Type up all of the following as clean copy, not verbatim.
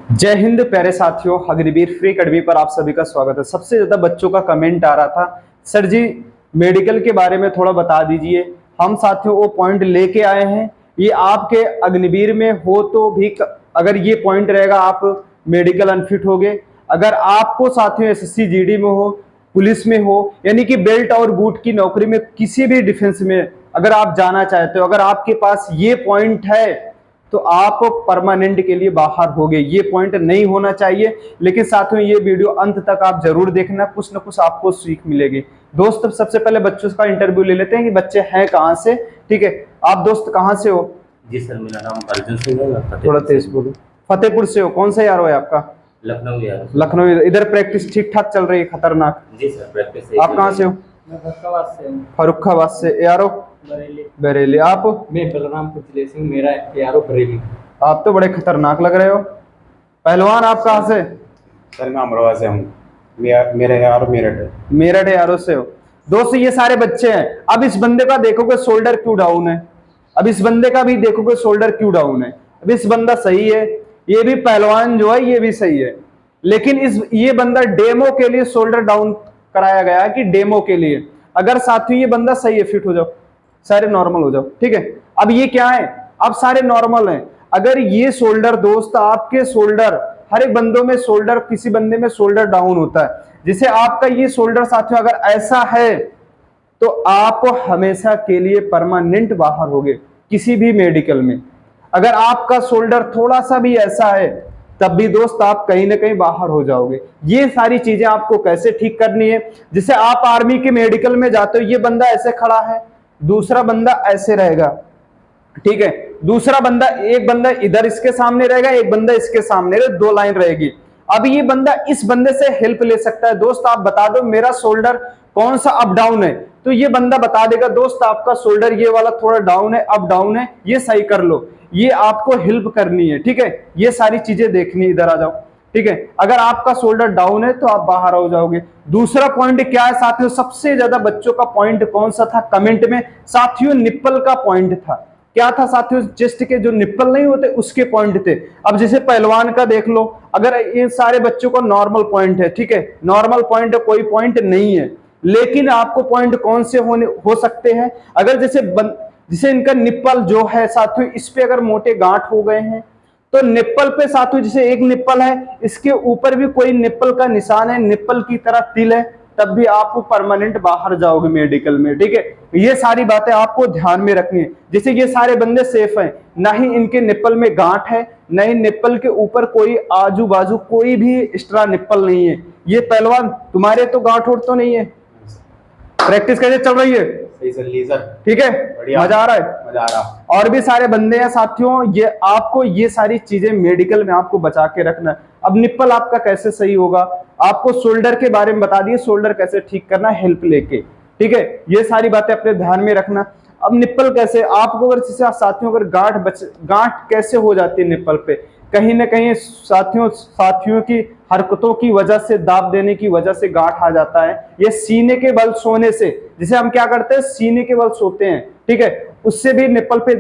जय हिंद प्यारे साथियों, अग्निवीर फ्री अकेडमी पर आप सभी का स्वागत है। सबसे ज्यादा बच्चों का कमेंट आ रहा था, सर जी मेडिकल के बारे में थोड़ा बता दीजिए। हम साथियों वो पॉइंट लेके आए हैं, ये आपके अग्निवीर में हो तो भी अगर ये पॉइंट रहेगा आप मेडिकल अनफिट होगे। अगर आपको साथियों एसएससी जीडी में हो, पुलिस में हो, यानी कि बेल्ट और बूट की नौकरी में किसी भी डिफेंस में अगर आप जाना चाहते हो, अगर आपके पास ये पॉइंट है तो आप परमानेंट के लिए बाहर हो गए। ये पॉइंट नहीं होना चाहिए। लेकिन साथियों ये वीडियो अंत तक आप जरूर देखना, कुछ ना कुछ आपको सीख मिलेगी। दोस्त सबसे पहले बच्चों का इंटरव्यू ले लेते हैं कि बच्चे हैं कहाँ से। ठीक है, आप दोस्त कहाँ से हो? जी सर, मेरा नाम अर्जुन सिंह है। थोड़ा तेज बोलो। फतेहपुर से हो? कौन सा यार है आपका? लखनऊ यार। लखनऊ। इधर प्रैक्टिस ठीक ठाक चल रही है? खतरनाक। जी सर, प्रैक्टिस। आप कहाँ से हो? मैं फरुखाबाद से हूँ। फरुखाबाद से। यारो? बरेली। बरेली। आप? मैं बलरामपुर जिले से हूँ, मेरा यारो बरेली। आप तो बड़े खतरनाक लग रहे हो। पहलवान आप कहाँ से? सर मैं अमरोहा से हूँ। मेरे यार मेरठ है। मेरठ यारों से हो। दोस्त ये सारे बच्चे हैं। अब इस बंदे का देखोगे शोल्डर क्यों डाउन है, अब इस बंदे का भी देखोगे शोल्डर क्यों डाउन है। अब इस बंदा सही है, ये भी पहलवान जो है ये भी सही है, लेकिन ये बंदा डेमो के लिए शोल्डर डाउन कराया गया है कि डेमो के लिए। अगर साथियों ये बंदा सही है, फिट हो जाओ, सारे नॉर्मल हो जाओ। ठीक है, अब ये क्या है, अब सारे नॉर्मल हैं। अगर ये शोल्डर दोस्त आपके शोल्डर, हर एक बंदों में शोल्डर, किसी बंदे में शोल्डर डाउन होता है, जिसे आपका ये शोल्डर साथियों अगर ऐसा है तो आप हमेशा के लिए परमानेंट बाहर होगे किसी भी मेडिकल में। अगर आपका शोल्डर थोड़ा सा भी ऐसा है तब भी दोस्त आप कहीं ना कहीं बाहर हो जाओगे। ये सारी चीजें आपको कैसे ठीक करनी है, जिसे आप आर्मी के मेडिकल में जाते हो, ये बंदा ऐसे खड़ा है, दूसरा बंदा ऐसे रहेगा। ठीक है, दूसरा बंदा, एक बंदा इधर इसके सामने रहेगा, एक बंदा इसके सामने, दो लाइन रहेगी। अब ये बंदा इस बंदे से हेल्प ले सकता है। दोस्त आप बता दो मेरा शोल्डर कौन सा अप डाउन है, तो ये बंदा बता देगा दोस्त आपका शोल्डर ये वाला थोड़ा डाउन है, अप डाउन है, ये सही कर लो। ये आपको हेल्प करनी है। ठीक है, ये सारी चीजें देखनी, इधर आ जाओ। ठीक है, अगर आपका शोल्डर डाउन है तो आप बाहर हो जाओगे। दूसरा पॉइंट क्या है साथियों, सबसे ज्यादा बच्चों का पॉइंट कौन सा था कमेंट में? साथियों निप्पल का पॉइंट था। क्या था साथियों? चेस्ट के जो निप्पल नहीं होते उसके पॉइंट थे। अब जैसे पहलवान का देख लो, अगर ये सारे बच्चों को नॉर्मल पॉइंट है, ठीक है, नॉर्मल पॉइंट है, कोई पॉइंट नहीं है, लेकिन आपको पॉइंट कौन से हो सकते हैं? अगर जैसे इनका निप्पल जो है साथियों, इस पे अगर मोटे गांठ हो गए हैं तो निप्पल पे साथियों, जैसे एक निप्पल है, इसके ऊपर भी कोई निप्पल का निशान है, निप्पल की तरह तिल है, तब भी आप परमानेंट बाहर जाओगे मेडिकल में। ठीक है, ये सारी बातें आपको ध्यान में रखनी है। जैसे ये सारे बंदे सेफ हैं, ना ही इनके निप्पल में गांठ है, ना ही निप्पल के ऊपर कोई आजू बाजू कोई भी एक्स्ट्रा निप्पल नहीं है। ये पहलवान तुम्हारे तो गांठ उठ तो नहीं है? प्रैक्टिस कैसे चल रही है? सही सर, ली सर। ठीक है, मजा आ रहा है? मजा आ रहा। और भी सारे बंदे हैं साथियों, ये आपको ये सारी चीजें मेडिकल में आपको बचा के रखना है। अब निप्पल आपका कैसे सही होगा, आपको शोल्डर के बारे में बता दिए, शोल्डर कैसे ठीक करना है हेल्प लेके। ठीक है, ये सारी बातें अपने ध्यान में रखना। अब निप्पल कैसे आपको, अगर जैसे साथियों अगर गांठ कैसे हो जाती है निप्पल पे, कहीं ना कहीं साथियों की हरकतों की वजह से, दाब देने की वजह से गांठ आ जाता है। ये सीने के बल सोने से, जिसे हम क्या करते हैं, सीने के बल सोते हैं, ठीक है, उससे भी निप्पल पे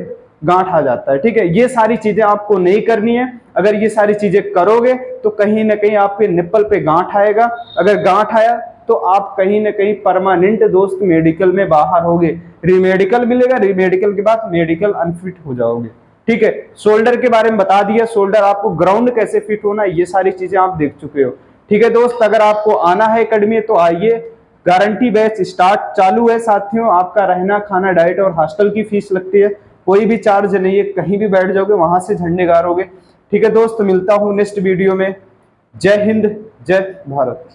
गांठ आ जाता है। ठीक है, ये सारी चीजें आपको नहीं करनी है। अगर ये सारी चीजें करोगे तो कहीं ना कहीं आपके निप्पल पे गांठ आएगा। अगर गांठ आया तो आप कहीं ना कहीं परमानेंट दोस्त मेडिकल में बाहर होगे। रीमेडिकल मिलेगा, रीमेडिकल के बाद मेडिकल अनफिट हो जाओगे। ठीक है, शोल्डर के बारे में बता दिया, शोल्डर आपको ग्राउंड कैसे फिट होना है, ये सारी चीजें आप देख चुके हो। ठीक है दोस्त, अगर आपको आना है एकेडमी तो आइए, गारंटी बैच स्टार्ट चालू है साथियों। आपका रहना, खाना, डाइट और हॉस्टल की फीस लगती है, कोई भी चार्ज नहीं है, कहीं भी बैठ जाओगे वहां से झंडे गारोगे। ठीक है दोस्त, मिलता हूं नेक्स्ट वीडियो में। जय हिंद, जय भारत।